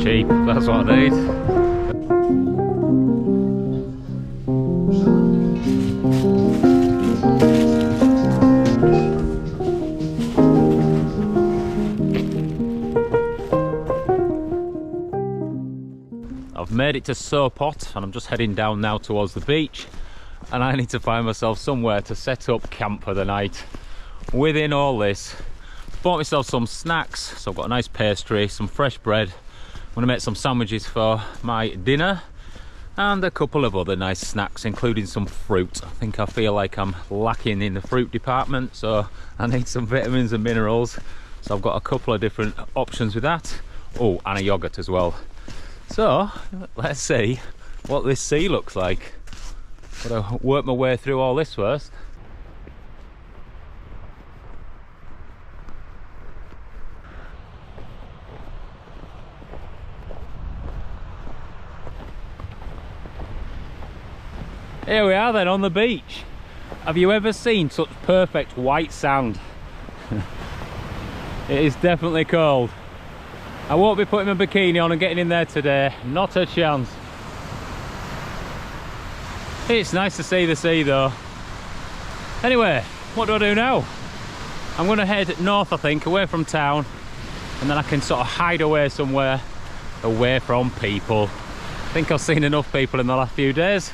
Cheap, that's what I need. I've made it to Sopot and I'm just heading down now towards the beach, and I need to find myself somewhere to set up camp for the night. Within all this, bought myself some snacks, so I've got a nice pastry, some fresh bread. I'm going to make some sandwiches for my dinner and a couple of other nice snacks, including some fruit. I feel like I'm lacking in the fruit department, so I need some vitamins and minerals. So I've got a couple of different options with that. Oh, and a yogurt as well. So let's see what this sea looks like. Gotta work my way through all this first. Here we are then on the beach. Have you ever seen such perfect white sand? It is definitely cold. I won't be putting my bikini on and getting in there today, not a chance. It's nice to see the sea though. Anyway, what do I do now? I'm going to head north, I think, away from town, and then I can sort of hide away somewhere away from people. I think I've seen enough people in the last few days.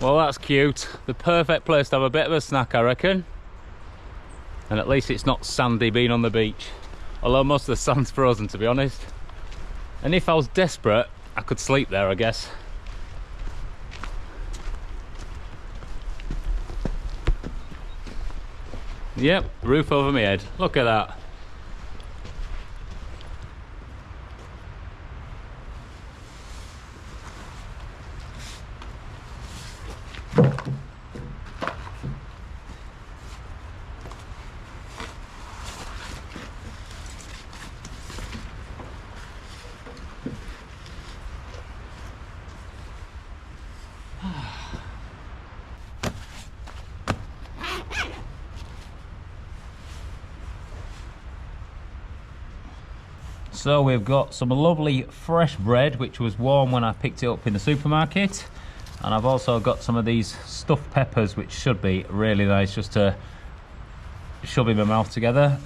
Well, that's cute. The perfect place to have a bit of a snack, I reckon. And at least it's not sandy being on the beach. Although most of the sand's frozen, to be honest. And if I was desperate, I could sleep there, I guess. Yep, roof over my head. Look at that. So we've got some lovely fresh bread, which was warm when I picked it up in the supermarket. And I've also got some of these stuffed peppers, which should be really nice just to shove in my mouth together.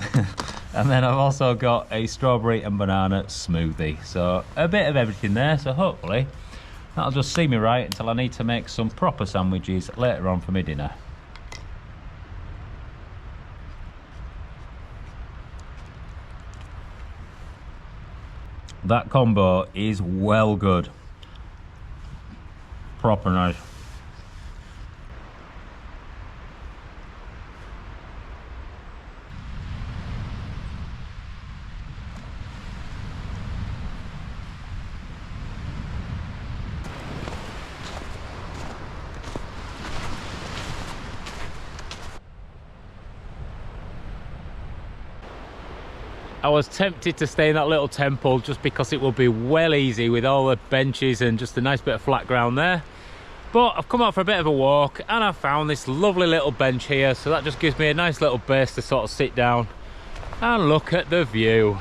And then I've also got a strawberry and banana smoothie. So a bit of everything there, so hopefully that'll just see me right until I need to make some proper sandwiches later on for my dinner. That combo is well good. Proper nice. I was tempted to stay in that little temple just because it would be well easy with all the benches and just a nice bit of flat ground there. But I've come out for a bit of a walk and I found this lovely little bench here, so that just gives me a nice little base to sort of sit down and look at the view.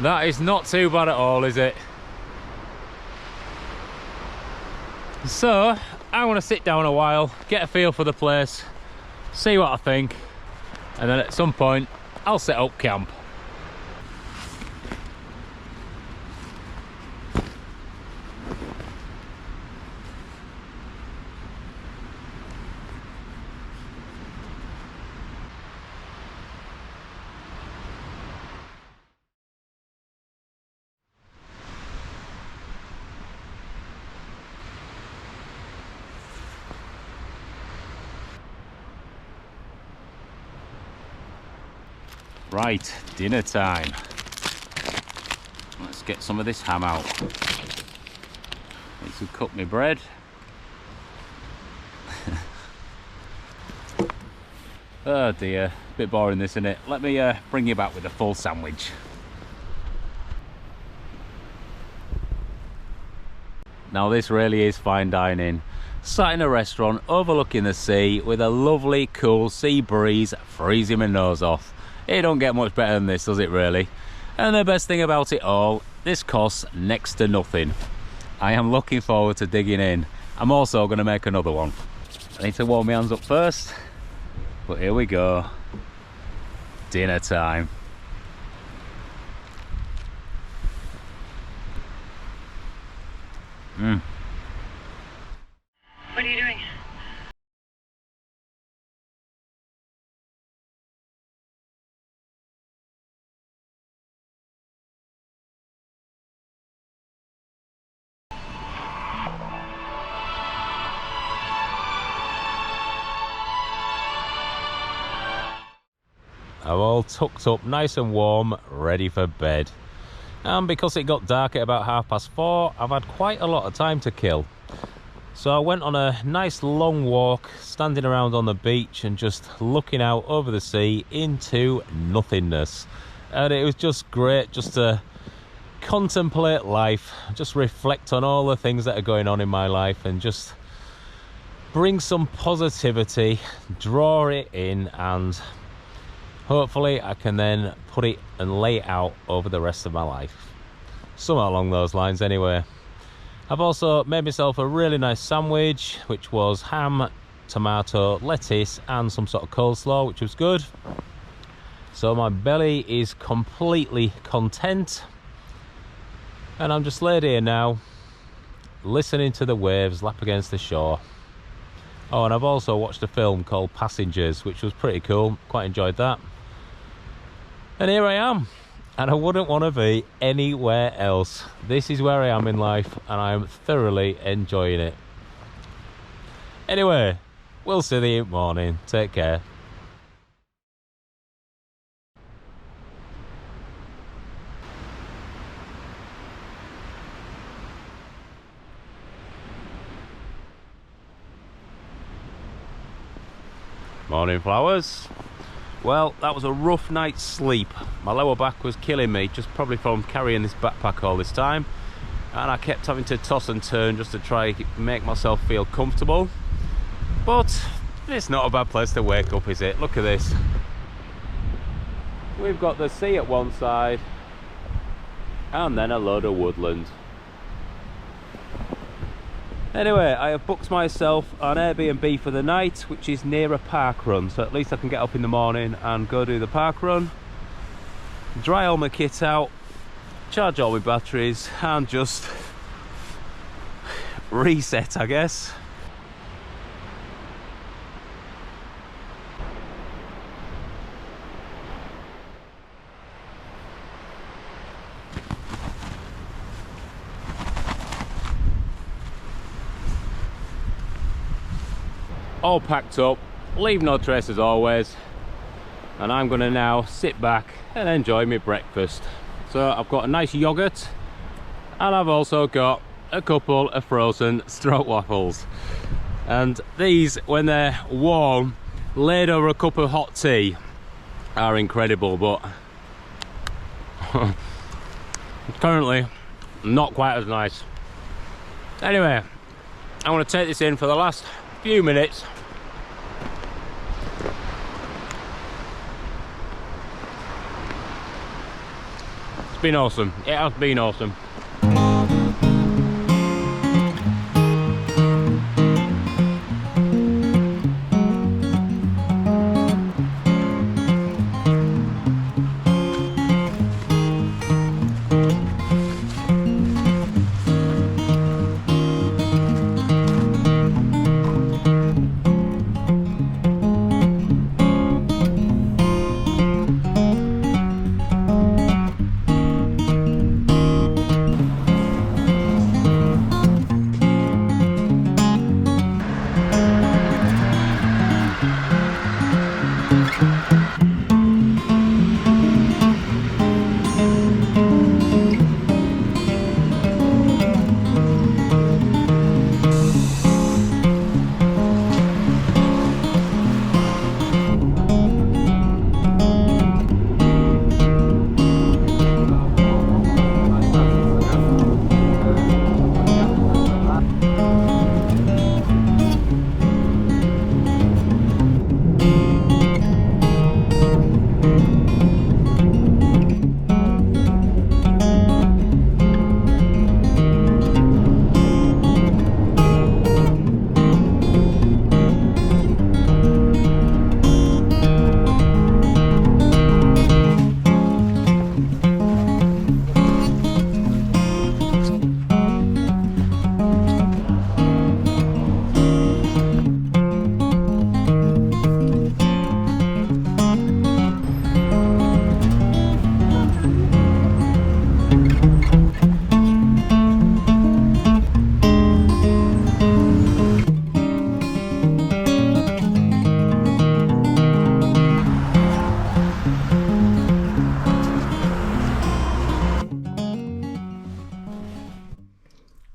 That is not too bad at all, is it? So I want to sit down a while, get a feel for the place, see what I think, and then at some point I'll set up camp. Right, dinner time. Let's get some of this ham out. Need to cook my bread. Oh dear, bit boring this, isn't it? Let me bring you back with a full sandwich. Now this really is fine dining. Sat in a restaurant overlooking the sea with a lovely cool sea breeze freezing my nose off. It don't get much better than this, does it really? And the best thing about it all, this costs next to nothing. I am looking forward to digging in. I'm also going to make another one. I need to warm my hands up first, but here we go. Dinner time. What are you doing? I'm all tucked up nice and warm, ready for bed. And because it got dark at about 4:30, I've had quite a lot of time to kill. So I went on a nice long walk, standing around on the beach and just looking out over the sea into nothingness. And it was just great just to contemplate life, just reflect on all the things that are going on in my life and just bring some positivity, draw it in, and hopefully I can then put it and lay it out over the rest of my life. Somewhere along those lines anyway. I've also made myself a really nice sandwich, which was ham, tomato, lettuce and some sort of coleslaw, which was good. So my belly is completely content. And I'm just laid here now, listening to the waves lap against the shore. Oh, and I've also watched a film called Passengers, which was pretty cool. Quite enjoyed that. And here I am, and I wouldn't want to be anywhere else. This is where I am in life, and I am thoroughly enjoying it. Anyway, we'll see you in the morning. Take care. Morning, flowers. Well, that was a rough night's sleep. My lower back was killing me, just probably from carrying this backpack all this time. And I kept having to toss and turn just to try make myself feel comfortable. But it's not a bad place to wake up, is it? Look at this. We've got the sea at one side and then a load of woodland. Anyway, I have booked myself an Airbnb for the night, which is near a parkrun, so at least I can get up in the morning and go do the parkrun, dry all my kit out, charge all my batteries and just reset, I guess. All packed up, leave no trace as always, and I'm gonna now sit back and enjoy my breakfast. So I've got a nice yogurt and I've also got a couple of frozen stroke waffles, and these, when they're warm, laid over a cup of hot tea are incredible, but currently not quite as nice. Anyway, I want to take this in for the last few minutes. It's been awesome. It has been awesome.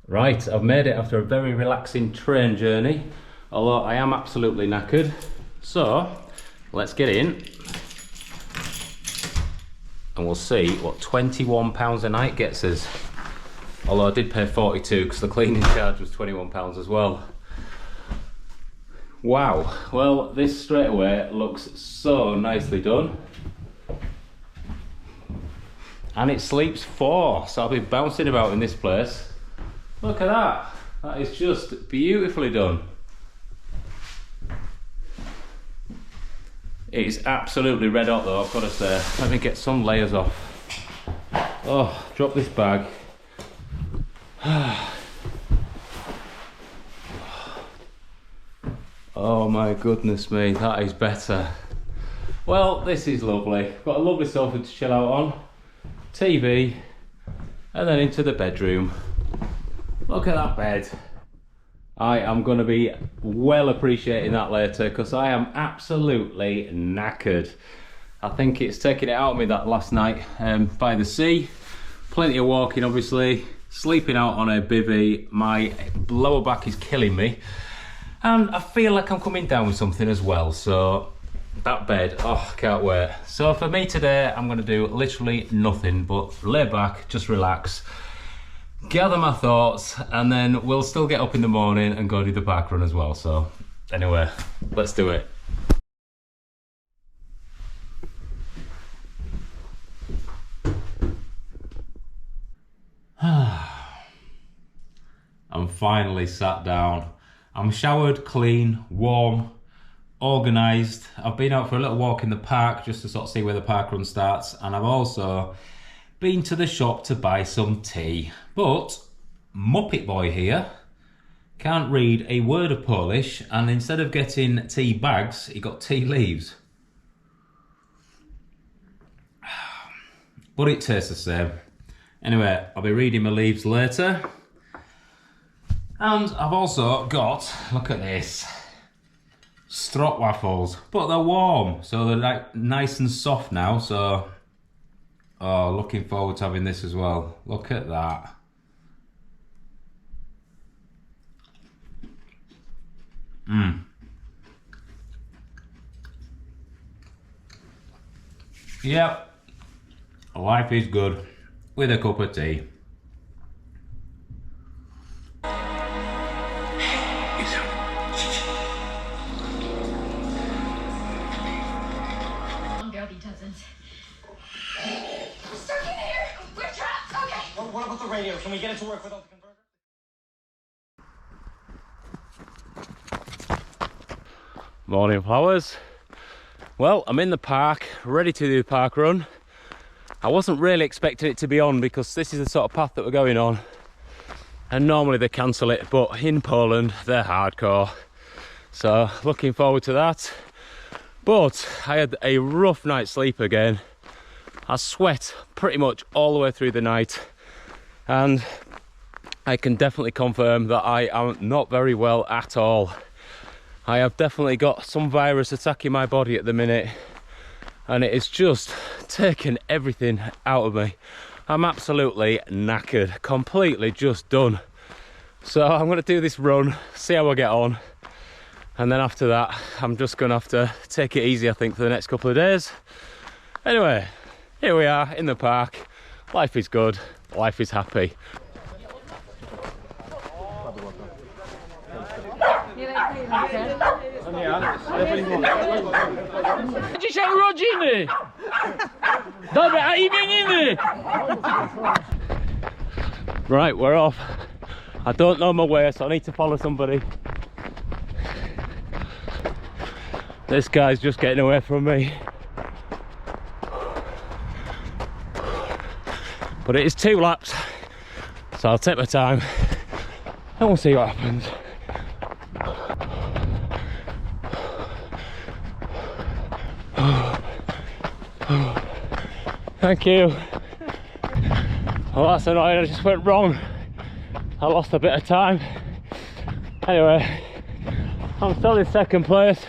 Right, I've made it after a very relaxing train journey, although I am absolutely knackered. So, let's get in and we'll see what £21 a night gets us. Although I did pay 42 because the cleaning charge was £21 as well. Wow, well this straight away looks so nicely done. And it sleeps 4, so I'll be bouncing about in this place. Look at that, that is just beautifully done. It is absolutely red hot though, I've got to say. Let me get some layers off. Oh, drop this bag. Oh my goodness me, that is better. Well, this is lovely. Got a lovely sofa to chill out on, TV, and then into the bedroom. Look at that bed. I am going to be well appreciating that later because I am absolutely knackered. I think it's taking it out of me that last night by the sea. Plenty of walking obviously, sleeping out on a bivvy. My lower back is killing me. And I feel like I'm coming down with something as well, so that bed, oh, can't wait. So for me today, I'm going to do literally nothing but lay back, just relax, gather my thoughts, and then we'll still get up in the morning and go do the parkrun as well. So anyway, let's do it. I'm finally sat down. I'm showered, clean, warm, organised. I've been out for a little walk in the park just to sort of see where the parkrun starts, and I've also been to the shop to buy some tea. But Muppet Boy here can't read a word of Polish, and instead of getting tea bags, he got tea leaves. But it tastes the same. Anyway, I'll be reading my leaves later. And I've also got, look at this, strop waffles, but they're warm, so they're like nice and soft now. So, oh, looking forward to having this as well. Look at that. Yep, life is good with a cup of tea. What about the radio? Can we get it to work without the converter? Morning, flowers. Well, I'm in the park, ready to do the park run. I wasn't really expecting it to be on because this is the sort of path that we're going on. And normally they cancel it, but in Poland, they're hardcore. So, looking forward to that. But I had a rough night's sleep again. I sweat pretty much all the way through the night. And I can definitely confirm that I am not very well at all. I have definitely got some virus attacking my body at the minute, and it is just taken everything out of me. I'm absolutely knackered, completely just done. So I'm going to do this run, see how I get on, and then after that I'm just going to have to take it easy, I think, for the next couple of days. Anyway, here we are in the park. Life is good, life is happy. Dzisiaj urodziny! Dobra, a imieniny! Right, we're off. I don't know my way, so I need to follow somebody. This guy's just getting away from me. But it is 2 laps, so I'll take my time and we'll see what happens. Thank you. Well, that's annoying, I just went wrong. I lost a bit of time. Anyway, I'm still in second place.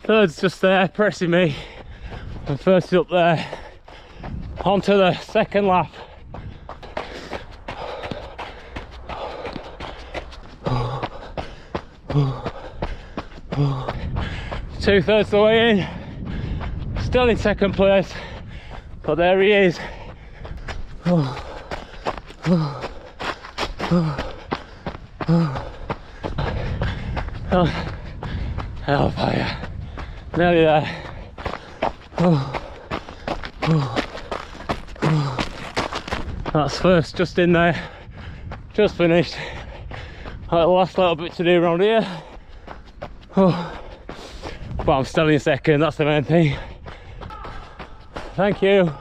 Third's just there, pressing me. And first is up there. On to the second lap. Two-thirds of the way in. Still in second place. But there he is. Hellfire. Nearly there. That's first, just in there. Just finished. Got the last little bit to do around here. But I'm still in second, that's the main thing. Thank you.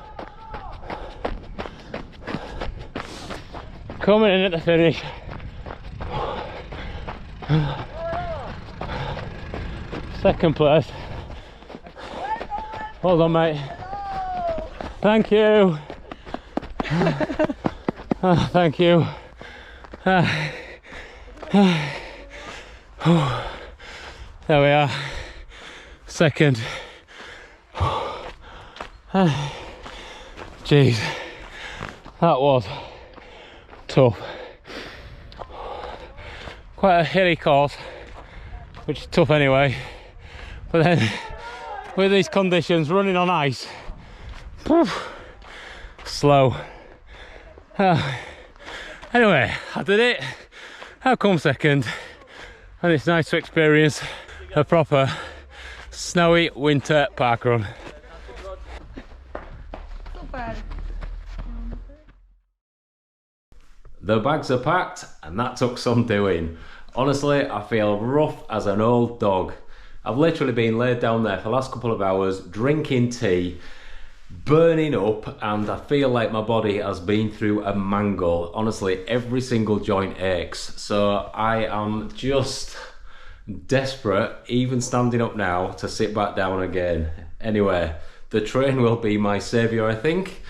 Coming in at the finish. Second place. Well done, mate. Thank you. Thank you. There we are. Second. Jeez, that was tough. Quite a hilly course, which is tough anyway. But then, with these conditions, running on ice, slow. Anyway, I did it. I've come second, and it's nice to experience a proper snowy winter parkrun. The bags are packed, and that took some doing. Honestly, I feel rough as an old dog. I've literally been laid down there for the last couple of hours, drinking tea, burning up, and I feel like my body has been through a mangle. Honestly, every single joint aches. So I am just desperate, even standing up now, to sit back down again. Anyway, the train will be my saviour, I think.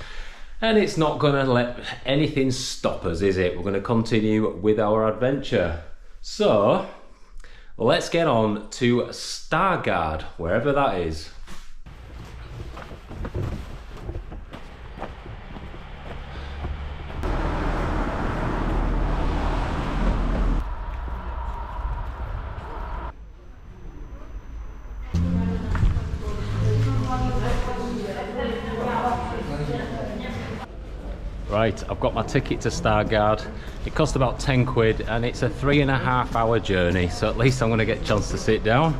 And it's not gonna let anything stop us, is it? We're gonna continue with our adventure. So, let's get on to Stargard, wherever that is. Right, I've got my ticket to Stargard. It cost about 10 quid and it's a 3.5 hour journey, so at least I'm going to get a chance to sit down.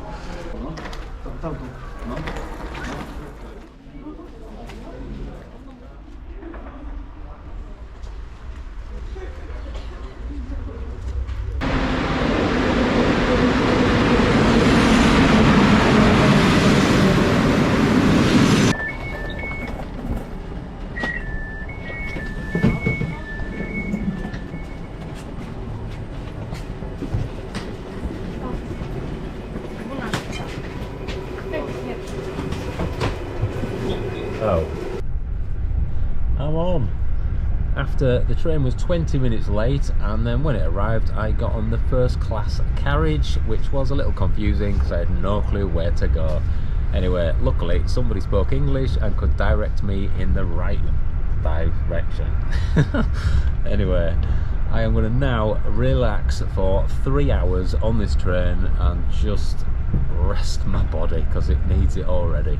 Oh, I'm on. After the train was 20 minutes late, and then when it arrived I got on the first class carriage, which was a little confusing because I had no clue where to go. Anyway, luckily somebody spoke English and could direct me in the right direction. Anyway, I am going to now relax for 3 hours on this train and just rest my body because it needs it already.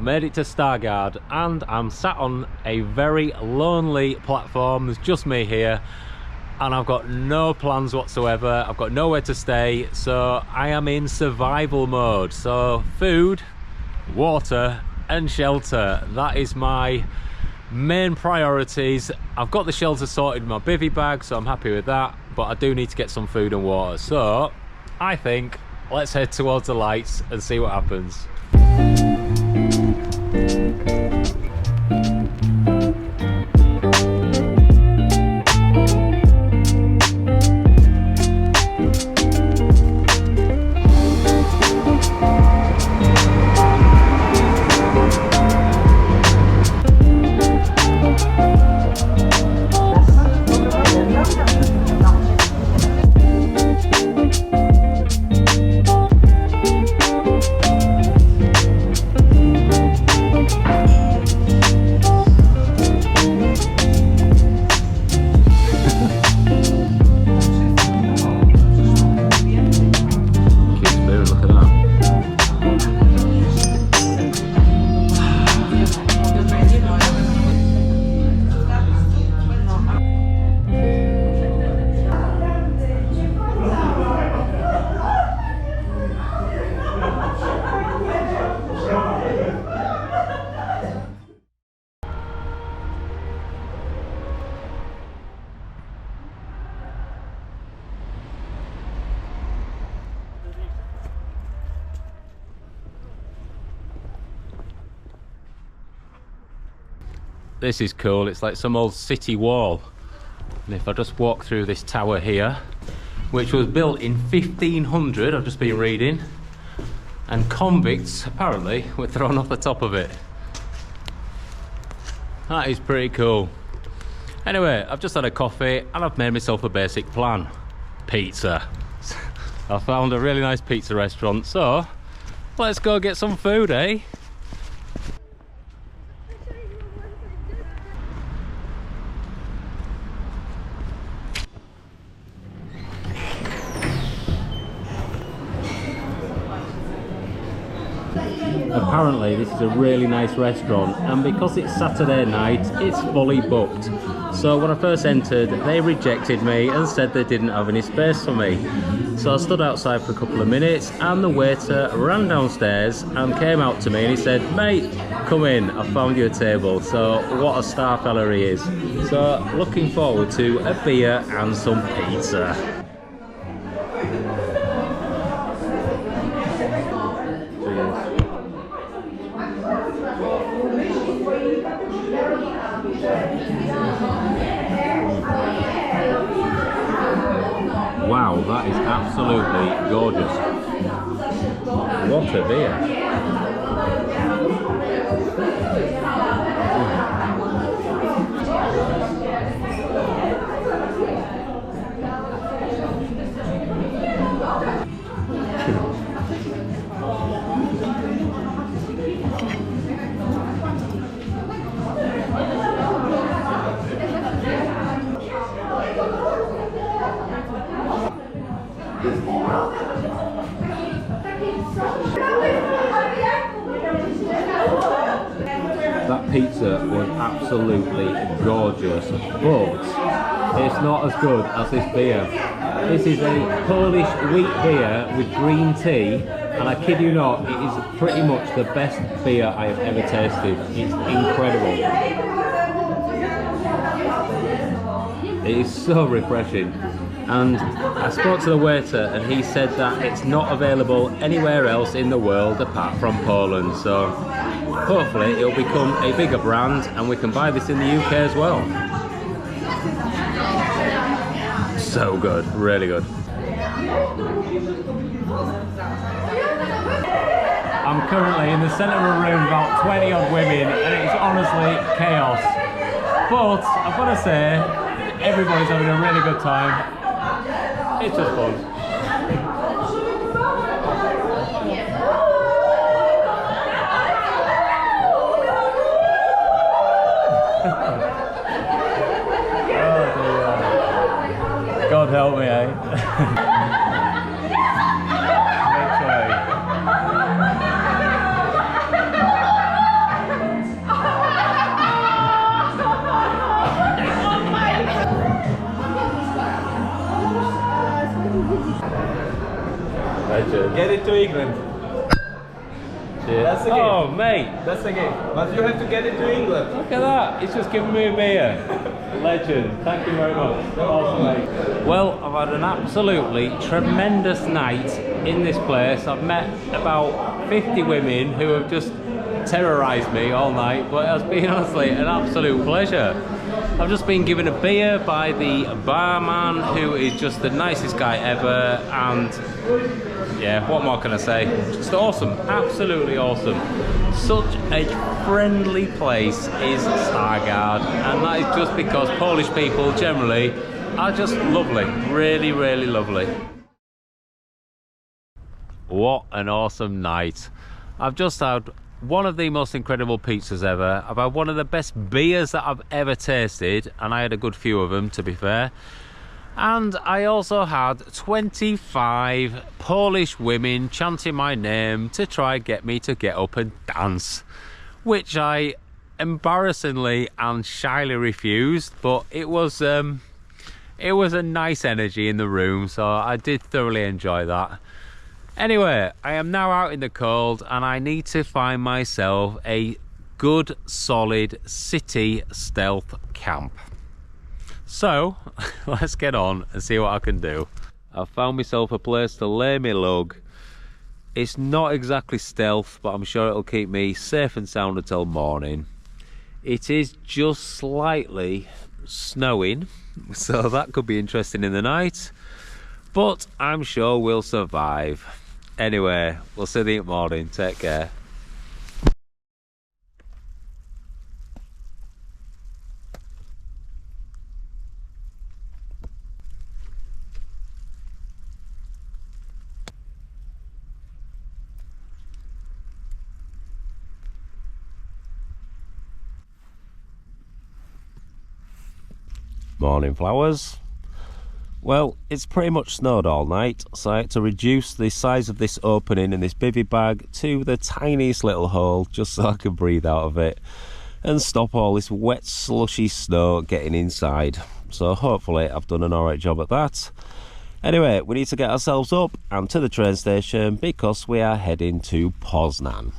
Made it to Stargard and I'm sat on a very lonely platform. There's just me here and I've got no plans whatsoever. I've got nowhere to stay, so I am in survival mode. So food, water and shelter, that is my main priorities. I've got the shelter sorted in my bivvy bag, so I'm happy with that, but I do need to get some food and water. So I think let's head towards the lights and see what happens. This is cool, it's like some old city wall. And if I just walk through this tower here, which was built in 1500, I've just been reading, and convicts apparently were thrown off the top of it. That is pretty cool. Anyway, I've just had a coffee and I've made myself a basic plan. Pizza. I found a really nice pizza restaurant, so let's go get some food, eh? Apparently this is a really nice restaurant, and because it's Saturday night it's fully booked. So when I first entered they rejected me and said they didn't have any space for me. So I stood outside for a couple of minutes and the waiter ran downstairs and came out to me and he said, "Mate, come in, I found you a table." So what a star fella he is. So looking forward to a beer and some pizza. what a beer. That pizza was absolutely gorgeous, but it's not as good as this beer. This is a Polish wheat beer with green tea, and I kid you not, it is pretty much the best beer I have ever tasted. It's incredible. It is so refreshing. And I spoke to the waiter and he said that it's not available anywhere else in the world apart from Poland, so hopefully it'll become a bigger brand and we can buy this in the UK as well. So good, really good. I'm currently in the centre of a room, about 20 odd women, and it's honestly chaos. But I've got to say, everybody's having a really good time. It's just fun. Oh dear. God help me, eh? Get it to England. Cheers. That's the game. Oh, mate. That's the game. But you have to get it to England. Look at that. He's just giving me a beer. Legend. Thank you very much. Awesome, mate. Well, I've had an absolutely tremendous night in this place. I've met about 50 women who have just terrorised me all night, but it has been honestly an absolute pleasure. I've just been given a beer by the barman, who is just the nicest guy ever, and yeah, what more can I say? Just awesome, absolutely awesome. Such a friendly place is Stargard, and that is just because Polish people generally are just lovely, really, really lovely. What an awesome night. I've just had one of the most incredible pizzas ever. I've had one of the best beers that I've ever tasted, and I had a good few of them, to be fair. And I also had 25 Polish women chanting my name to try and get me to get up and dance, which I embarrassingly and shyly refused, but it was a nice energy in the room, so I did thoroughly enjoy that. Anyway, I am now out in the cold and I need to find myself a good solid city stealth camp. So let's get on and see what I can do. I've found myself a place to lay my lug. It's not exactly stealth, but I'm sure it'll keep me safe and sound until morning. It is just slightly snowing, so that could be interesting in the night, but I'm sure we'll survive. Anyway, we'll see you in the morning. Take care. Morning, flowers. Well, it's pretty much snowed all night, so I had to reduce the size of this opening in this bivvy bag to the tiniest little hole just so I can breathe out of it and stop all this wet slushy snow getting inside. So hopefully I've done an alright job at that. Anyway, we need to get ourselves up and to the train station because we are heading to Poznań.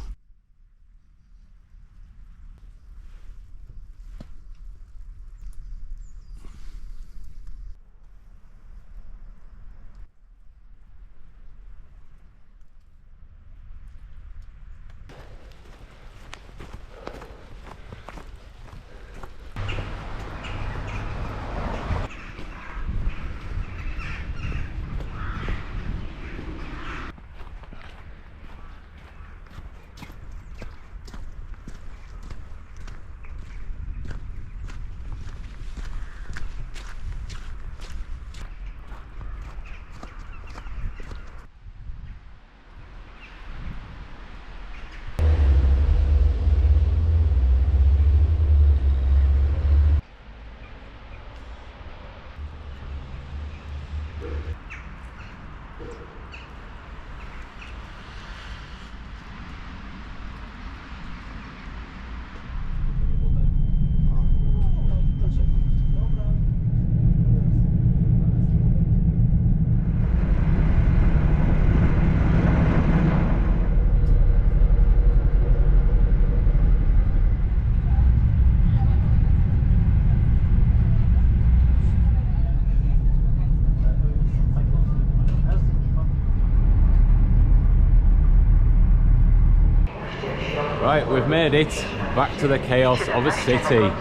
Right, we've made it back to the chaos of a city.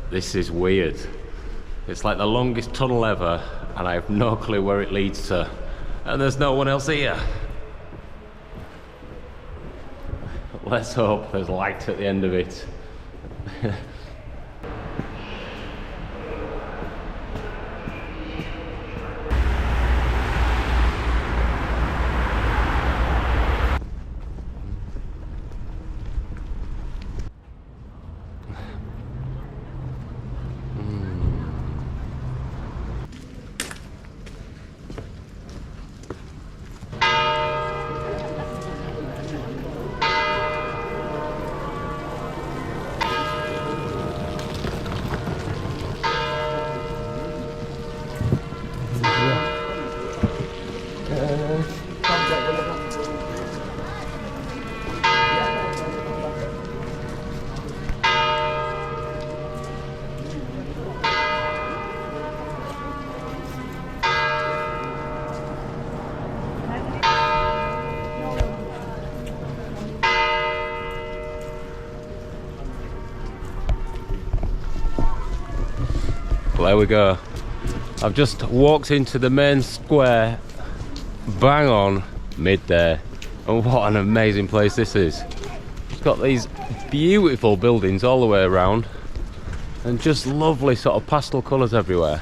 This is weird. It's like the longest tunnel ever, and I have no clue where it leads to. And there's no one else here. Let's hope there's light at the end of it. There we go. I've just walked into the main square, bang on midday, and what an amazing place this is. It's got these beautiful buildings all the way around and just lovely sort of pastel colours everywhere.